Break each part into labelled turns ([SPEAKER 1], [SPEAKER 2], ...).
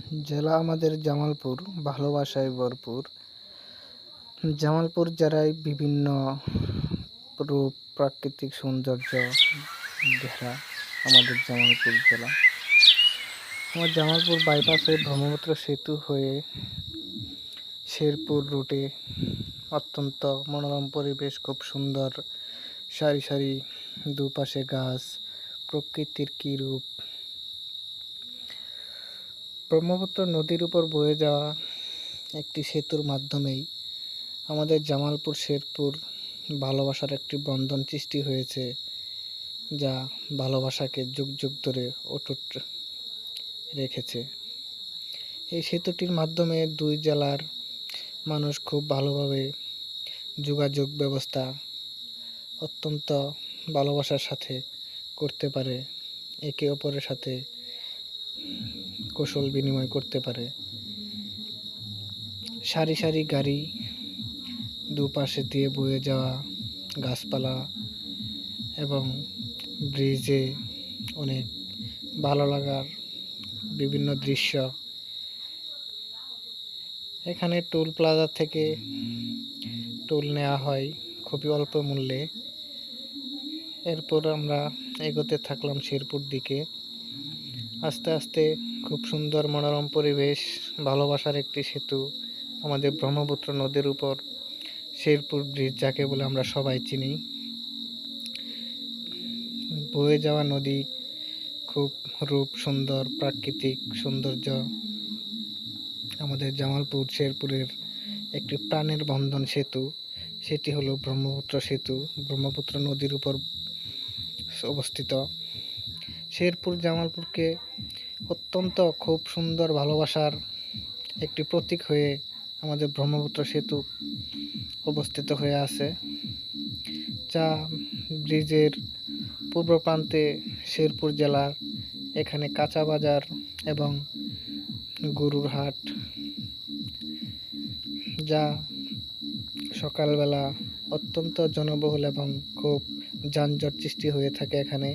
[SPEAKER 1] জেলা আমাদের জামালপুর, ভালোবাসায় ভরপুর। জামালপুর জেলায় বিভিন্ন রূপ, প্রাকৃতিক সৌন্দর্য ঘেরা আমাদের জামালপুর জেলা। আমার জামালপুর বাইপাস হয়ে ব্রহ্মপুত্র সেতু হয়ে শেরপুর রুটে অত্যন্ত মনোরম পরিবেশ, খুব সুন্দর সারি সারি দুপাশে গাছ, প্রকৃতির কী রূপ। ব্রহ্মপুত্র নদীর উপর বয়ে যাওয়া একটি সেতুর মাধ্যমেই আমাদের জামালপুর শেরপুর ভালোবাসার একটি বন্ধন সৃষ্টি হয়েছে, যা ভালোবাসাকে যুগ যুগ ধরে অটুট রেখেছে। এই সেতুটির মাধ্যমে দুই জেলার মানুষ খুব ভালোভাবে যোগাযোগ ব্যবস্থা অত্যন্ত ভালোবাসার সাথে করতে পারে, একে অপরের সাথে কৌশল বিনিময় করতে পারে। সারি সারি গাড়ি, দুপাশে দিয়ে বয়ে যাওয়া গাছপালা এবং ব্রিজে অনেক ভালো লাগার বিভিন্ন দৃশ্য। এখানে টোল প্লাজা থেকে টোল নেওয়া হয় খুবই অল্প মূল্যে। এরপর আমরা এগোতে থাকলাম শেরপুর দিকে। আস্তে আস্তে খুব সুন্দর মনোরম পরিবেশ, ভালোবাসার একটি সেতু আমাদের ব্রহ্মপুত্র নদীর উপর শেরপুর ব্রিজ, যাকে বলে আমরা সবাই চিনি। বয়ে যাওয়া নদী, খুব রূপ সুন্দর প্রাকৃতিক সৌন্দর্য। আমাদের জামালপুর শেরপুরের একটি প্রাণের বন্ধন সেতু, সেটি হলো ব্রহ্মপুত্র সেতু, ব্রহ্মপুত্র নদীর উপর অবস্থিত। শেরপুর জামালপুরকে অত্যন্ত খুব সুন্দর ভালোবাসার একটি প্রতীক হয়ে আমাদের ব্রহ্মপুত্র সেতু অবস্থিত হয়ে আছে, যা ব্রিজের পূর্ব প্রান্তে শেরপুর জেলার এখানে কাঁচা বাজার এবং গরুর হাট, যা সকালবেলা অত্যন্ত জনবহুল এবং খুব যানজট সৃষ্টি হয়ে থাকে এখানে।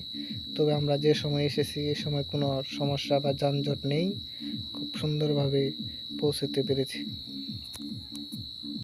[SPEAKER 1] তবে আমরা যে সময় এসেছি এ সময় কোনো সমস্যা বা যানজট নেই, খুব সুন্দরভাবে পৌঁছতে পেরেছি।